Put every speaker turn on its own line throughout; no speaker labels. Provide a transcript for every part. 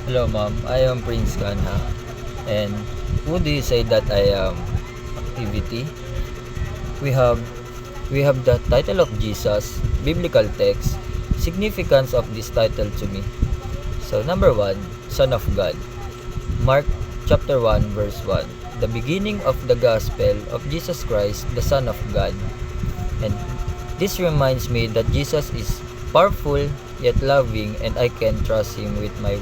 Hello, ma'am. I am Prince Kanha. And would you say that I am activity? We have we have the title of Jesus, biblical text, significance of this title to me. So number 1, Son of God. Mark chapter 1 verse 1. The beginning of the gospel of Jesus Christ, the Son of God. And this reminds me that Jesus is powerful yet loving, and I can trust him with my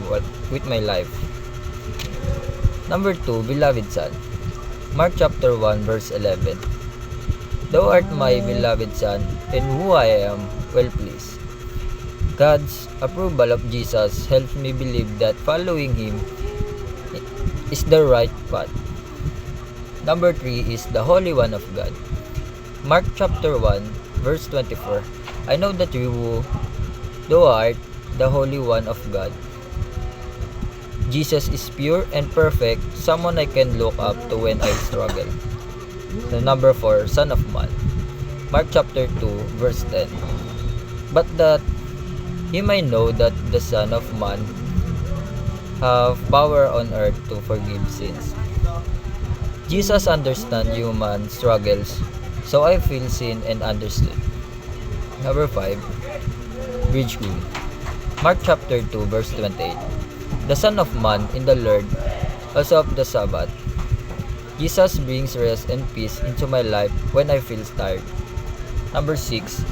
life. Number 2, beloved Son. Mark chapter 1 verse 11. Thou art my beloved Son, in whom I am well pleased. God's approval of Jesus helps me believe that following him is the right path. Number 3 is the Holy One of God. Mark chapter 1 verse 24. I know that thou art the Holy One of God. Jesus is pure and perfect, someone I can look up to when I struggle. So number 4, Son of Man. Mark chapter 2 verse 10. But that he might know that the Son of Man have power on earth to forgive sins. Jesus understands human struggles, so I feel seen and understood. Number 5, Bridge Good. Mark chapter 2 verse 28. The Son of Man in the Lord, also of the Sabbath. Jesus brings rest and peace into my life when I feel tired. Number 6,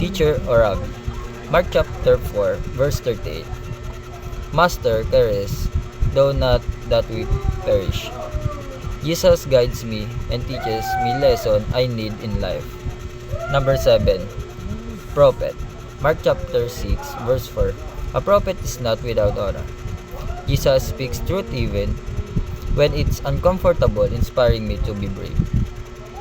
Teacher or Rabbi. Mark chapter 4 verse 38. Master, carest, though not that we perish. Jesus guides me and teaches me lesson I need in life. Number 7, Prophet. Mark chapter 6 verse 4. A prophet is not without honor. Jesus speaks truth even when it's uncomfortable, inspiring me to be brave.